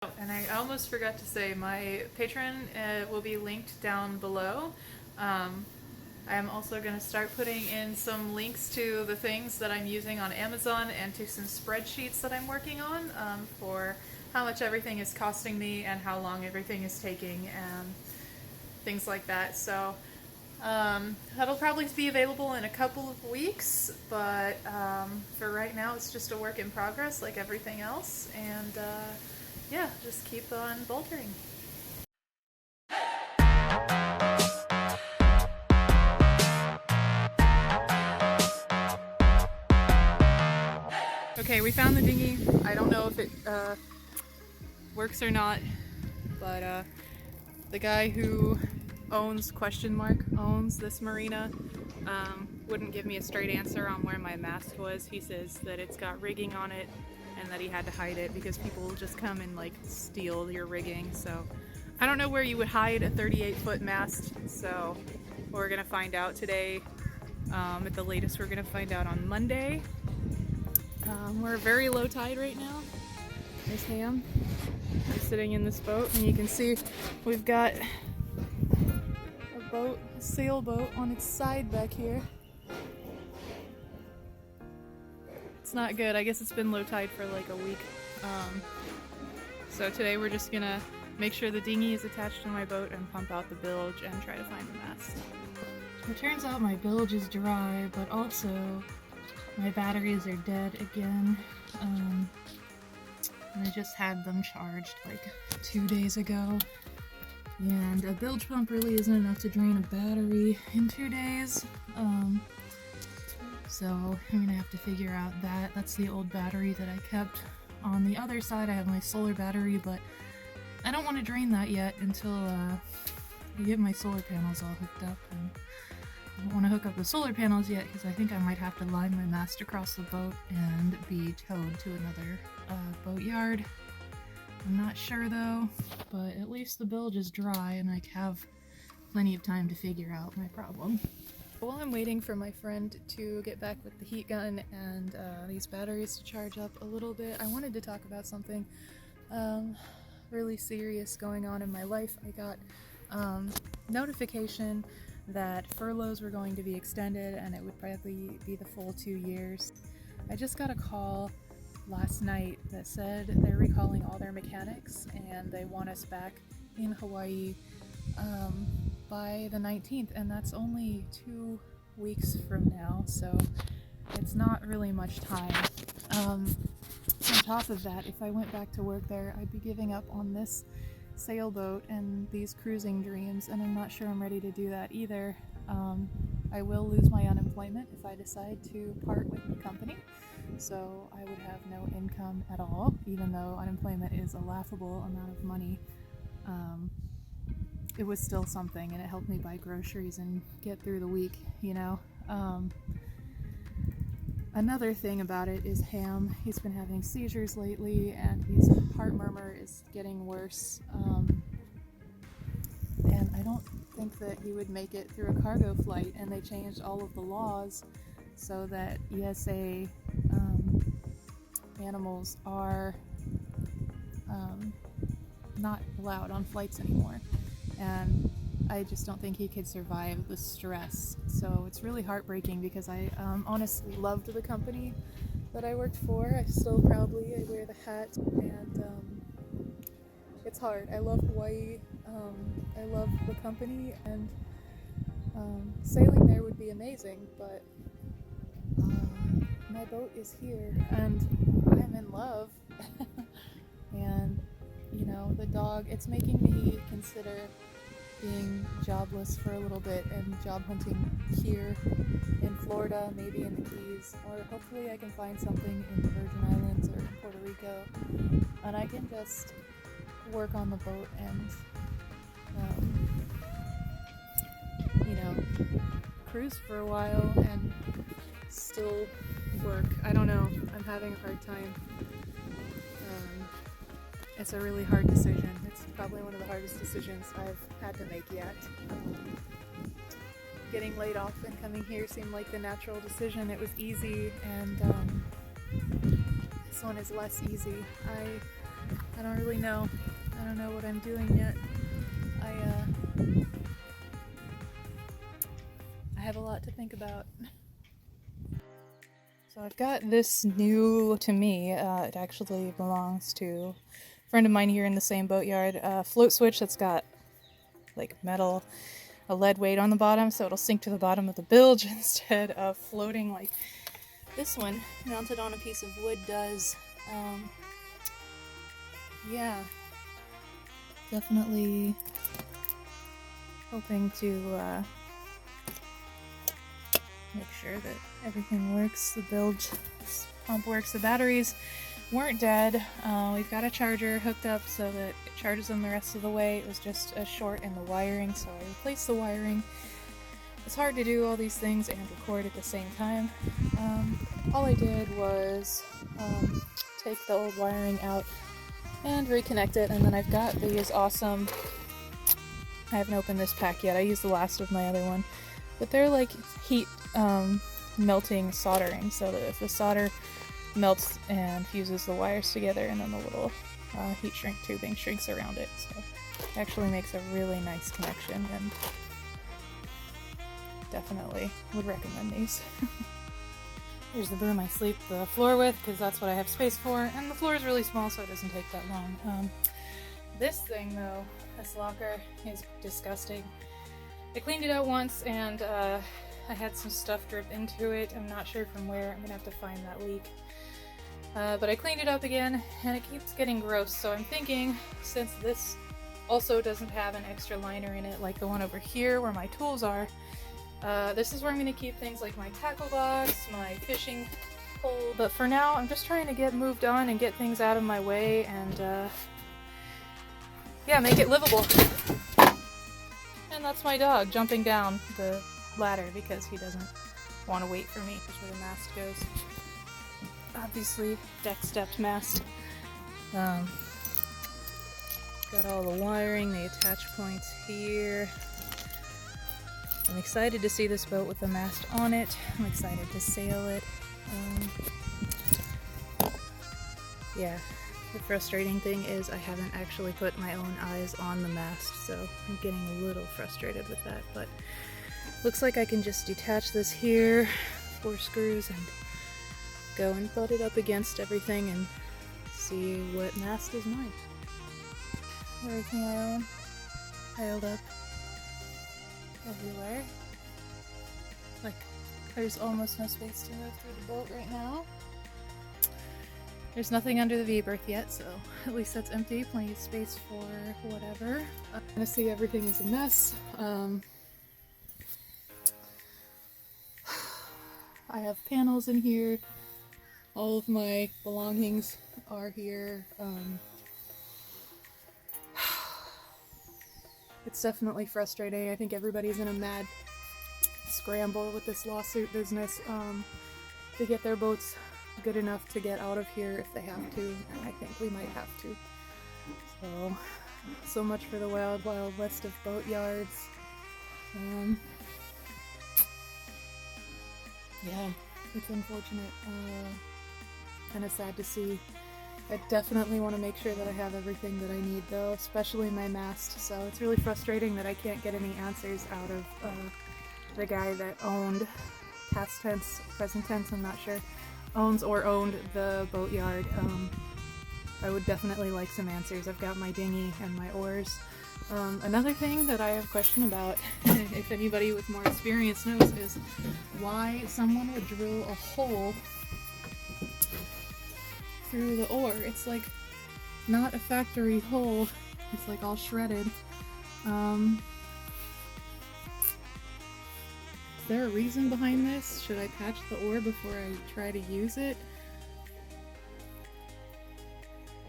And I almost forgot to say, my Patreon will be linked down below. I am also going to start putting in some links to the things that I'm using on Amazon and to some spreadsheets that I'm working on for how much everything is costing me and how long everything is taking and things like that. So that'll probably be available in a couple of weeks, but for right now it's just a work in progress like everything else, and yeah, just keep on bouldering. Okay, we found the dinghy. I don't know if it works or not, but the guy who owns this marina wouldn't give me a straight answer on where my mast was. He says that it's got rigging on it and that he had to hide it because people will just come and like steal your rigging. So I don't know where you would hide a 38-foot mast, so we're gonna find out today. At the latest, we're gonna find out on Monday. We're very low tide right now. There's Ham. He's sitting in this boat, and you can see we've got a sailboat on its side back here. It's not good. I guess it's been low tide for like a week. So today we're just gonna make sure the dinghy is attached to my boat and pump out the bilge and try to find the mast. It turns out my bilge is dry, but also my batteries are dead again. I just had them charged like 2 days ago. And a bilge pump really isn't enough to drain a battery in 2 days. So I'm gonna have to figure out that. That's the old battery that I kept. On the other side I have my solar battery, but I don't want to drain that yet until I get my solar panels all hooked up. And I don't want to hook up the solar panels yet because I think I might have to line my mast across the boat and be towed to another boatyard. I'm not sure though, but at least the bilge is dry and I have plenty of time to figure out my problem. While I'm waiting for my friend to get back with the heat gun and these batteries to charge up a little bit, I wanted to talk about something really serious going on in my life. I got notification that furloughs were going to be extended and it would probably be the full 2 years. I just got a call last night that said they're recalling all their mechanics and they want us back in Hawaii by the 19th, and that's only 2 weeks from now, so it's not really much time. On top of that, if I went back to work there, I'd be giving up on this sailboat and these cruising dreams, and I'm not sure I'm ready to do that either. I will lose my unemployment if I decide to part with the company, so I would have no income at all, even though unemployment is a laughable amount of money. It was still something, and it helped me buy groceries and get through the week, you know? Another thing about it is Ham. He's been having seizures lately, and his heart murmur is getting worse. And I don't think that he would make it through a cargo flight, and they changed all of the laws so that ESA animals are not allowed on flights anymore. And I just don't think he could survive the stress. So it's really heartbreaking because I honestly loved the company that I worked for. I wear the hat, and it's hard. I love Hawaii. I love the company, and sailing there would be amazing, but my boat is here and I'm in love. And you know, the dog, it's making me consider being jobless for a little bit and job hunting here in Florida, maybe in the Keys, or hopefully I can find something in the Virgin Islands or in Puerto Rico, and I can just work on the boat and you know, cruise for a while and still work. I don't know, I'm having a hard time. It's a really hard decision. It's probably one of the hardest decisions I've had to make yet. Getting laid off and coming here seemed like the natural decision. It was easy, and this one is less easy. I I don't really know. I don't know what I'm doing yet. I have a lot to think about. So I've got this new, to me, it actually belongs to a friend of mine here in the same boatyard, float switch that's got like metal, a lead weight on the bottom, so it'll sink to the bottom of the bilge instead of floating like this one mounted on a piece of wood does. Yeah, definitely hoping to make sure that everything works, the bilge pump works, the batteries weren't dead. We've got a charger hooked up so that it charges them the rest of the way. It was just a short in the wiring, so I replaced the wiring. It's hard to do all these things and record at the same time. All I did was take the old wiring out and reconnect it, and then I've got these awesome, I haven't opened this pack yet, I used the last of my other one, but they're like heat melting soldering, so that if the solder melts and fuses the wires together, and then the little heat shrink tubing shrinks around it, so it actually makes a really nice connection, and definitely would recommend these. Here's the broom I sweep the floor with, because that's what I have space for, and the floor is really small so it doesn't take that long. This thing though, this locker, is disgusting. I cleaned it out once and I had some stuff drip into it. I'm not sure from where. I'm gonna have to find that leak. But I cleaned it up again and it keeps getting gross, so I'm thinking, since this also doesn't have an extra liner in it like the one over here where my tools are, this is where I'm going to keep things like my tackle box, my fishing pole, but for now I'm just trying to get moved on and get things out of my way and yeah, make it livable. And that's my dog jumping down the ladder because he doesn't want to wait for me. That's where the mast goes. Obviously, deck stepped mast. Got all the wiring, the attach points here. I'm excited to see this boat with the mast on it. I'm excited to sail it. Yeah, the frustrating thing is I haven't actually put my own eyes on the mast, so I'm getting a little frustrated with that, but looks like I can just detach this here, 4 screws, and go and butt it up against everything and see what mast is mine. Everything I own piled up everywhere. Like, there's almost no space to move through the boat right now. There's nothing under the V-berth yet, so at least that's empty. Plenty of space for whatever. Honestly, everything is a mess. I have panels in here. All of my belongings are here. It's definitely frustrating. I think everybody's in a mad scramble with this lawsuit business to get their boats good enough to get out of here if they have to, and I think we might have to. So much for the wild, wild west of boat yards. Yeah, it's unfortunate. Kind of sad to see. I definitely want to make sure that I have everything that I need though, especially my mast, so it's really frustrating that I can't get any answers out of the guy that owned, past tense, present tense, I'm not sure, owns or owned the boatyard. I would definitely like some answers. I've got my dinghy and my oars. Another thing that I have a question about, if anybody with more experience knows, is why someone would drill a hole through the oar. It's like not a factory hole. It's like all shredded. Is there a reason behind this? Should I patch the oar before I try to use it?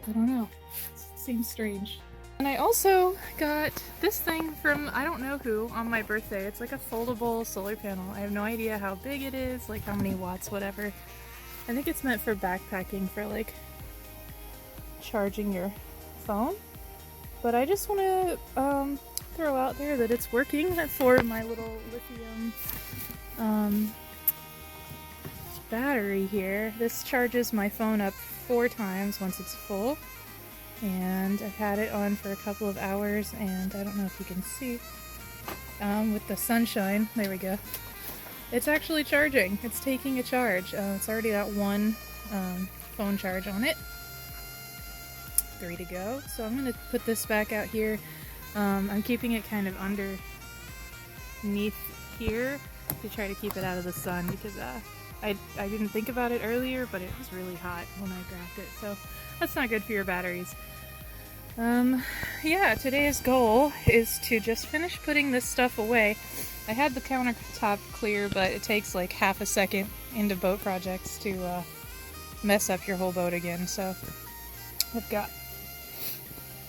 I don't know. It seems strange. And I also got this thing from I don't know who on my birthday. It's like a foldable solar panel. I have no idea how big it is, like how many watts, whatever. I think it's meant for backpacking, for like charging your phone. But I just want to throw out there that it's working for my little lithium battery here. This charges my phone up 4 times once it's full. and I've had it on for a couple of hours, and I don't know if you can see with the sunshine, there we go, it's actually charging. It's taking a charge. It's already got one phone charge on it. 3 to go. So I'm going to put this back out here. I'm keeping it kind of underneath here to try to keep it out of the sun, because I didn't think about it earlier, but it was really hot when I grabbed it, so that's not good for your batteries. Yeah, today's goal is to just finish putting this stuff away. I had the countertop clear, but it takes like half a second into boat projects to mess up your whole boat again, so I've got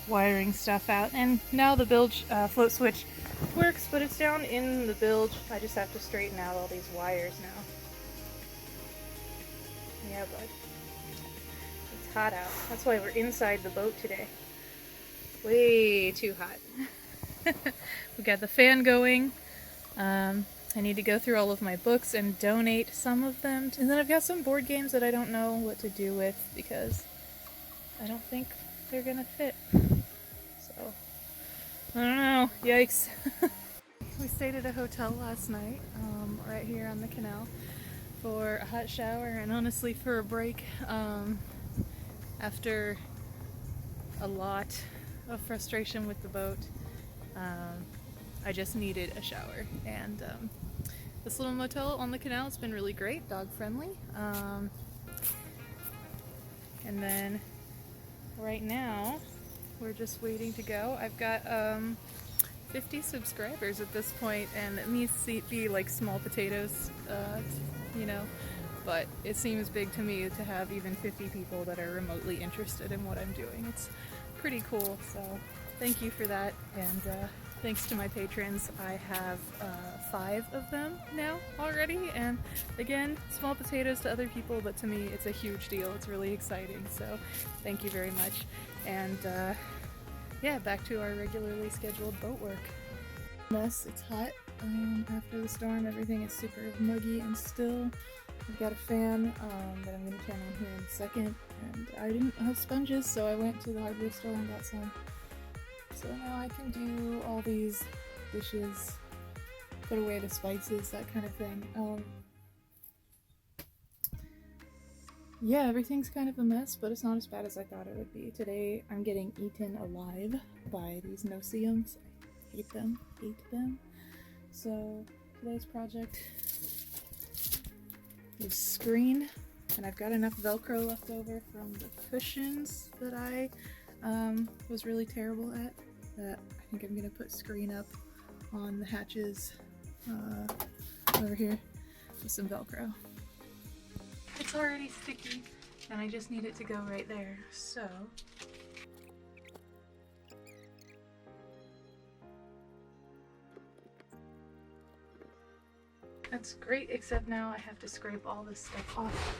wiring stuff out, and now the bilge float switch works, but it's down in the bilge. I just have to straighten out all these wires now. Yeah, bud. It's hot out. That's why we're inside the boat today. Way too hot. We got the fan going. I need to go through all of my books and donate some of them. And then I've got some board games that I don't know what to do with because I don't think they're gonna fit. So, I don't know. Yikes. We stayed at a hotel last night, right here on the canal, for a hot shower and honestly for a break. After a lot of frustration with the boat, I just needed a shower, and this little motel on the canal has been really great, dog friendly. And then right now we're just waiting to go. I've got 50 subscribers at this point, and it needs to be like small potatoes, you know, but it seems big to me to have even 50 people that are remotely interested in what I'm doing. It's pretty cool, so thank you for that, and thanks to my patrons. I have 5 of them now already, and again, small potatoes to other people, but to me it's a huge deal. It's really exciting, so thank you very much. And yeah, back to our regularly scheduled boat work. Mess, it's hot. After the storm, everything is super muggy and still. I've got a fan that I'm going to turn on here in a second, and I didn't have sponges, so I went to the hardware store and got some. So now I can do all these dishes, put away the spices, that kind of thing. Yeah, everything's kind of a mess, but it's not as bad as I thought it would be. Today I'm getting eaten alive by these no-see-ums. I hate them. So today's project is screen, and I've got enough Velcro left over from the cushions that I was really terrible at, that I think I'm gonna put screen up on the hatches over here with some Velcro. It's already sticky, and I just need it to go right there, so that's great, except now I have to scrape all this stuff off.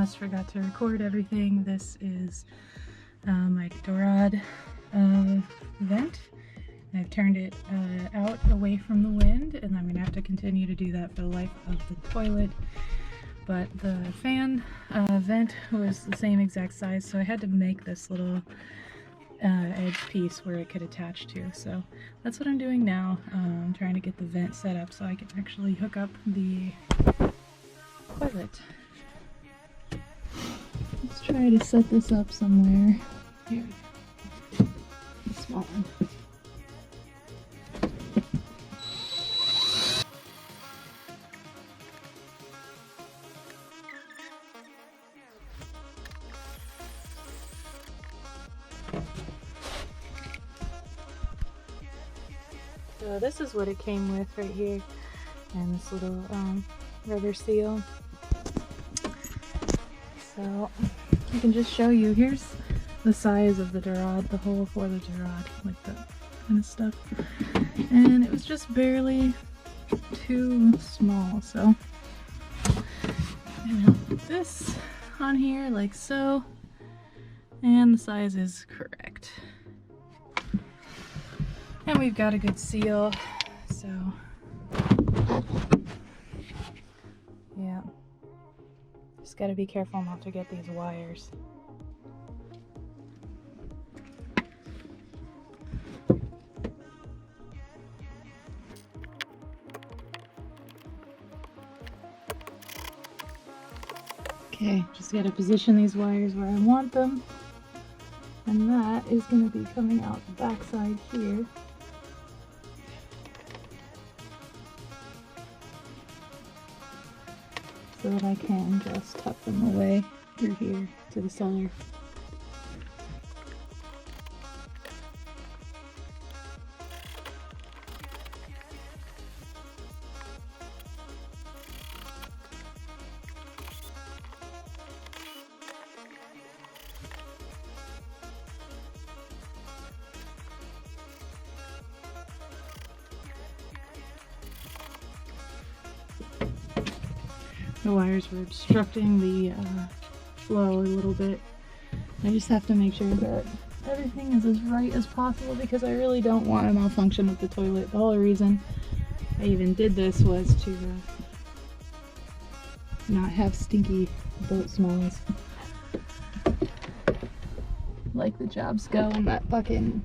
almost forgot to record everything. This is my Dorade vent. I've turned it out away from the wind, and I'm going to have to continue to do that for the life of the toilet. But the fan vent was the same exact size, so I had to make this little edge piece where it could attach to. So that's what I'm doing now. I'm trying to get the vent set up so I can actually hook up the toilet. Let's try to set this up somewhere. Here we go. A small one. So this is what it came with right here, and this little rubber seal. So I can just show you, here's the size of the Dorade, the hole for the Dorade, like that kind of stuff. And it was just barely too small, so I'm gonna put this on here like so, and the size is correct. And we've got a good seal, so yeah. Just gotta be careful not to get these wires. Okay, just gotta position these wires where I want them. And that is gonna be coming out the backside here. So that I can just tuck them away through here to the cellar. The wires were obstructing the flow a little bit. I just have to make sure that everything is as right as possible because I really don't want a malfunction with the toilet. The whole reason I even did this was to not have stinky boat smells like the jobs go in that fucking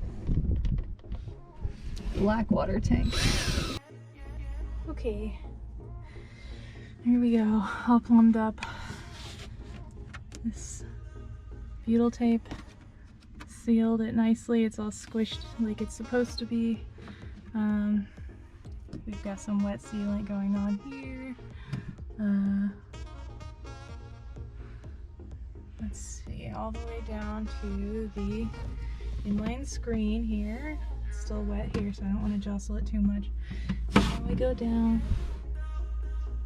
black water tank. Okay. Here we go, all plumbed up. This butyl tape sealed it nicely. It's all squished like it's supposed to be. We've got some wet sealant going on here. Let's see, all the way down to the inline screen here. It's still wet here, so I don't want to jostle it too much. And then we go down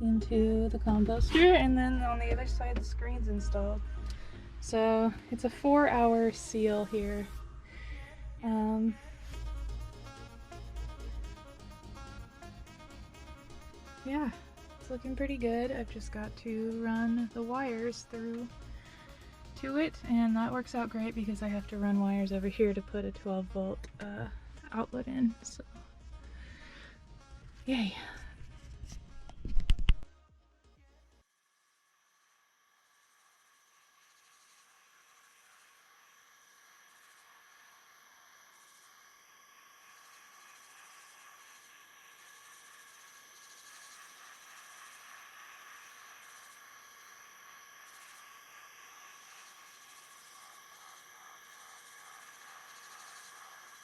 into the composter, and then on the other side the screen's installed. So it's a 4-hour seal here. Yeah, it's looking pretty good. I've just got to run the wires through to it, and that works out great because I have to run wires over here to put a 12-volt outlet in. So yay.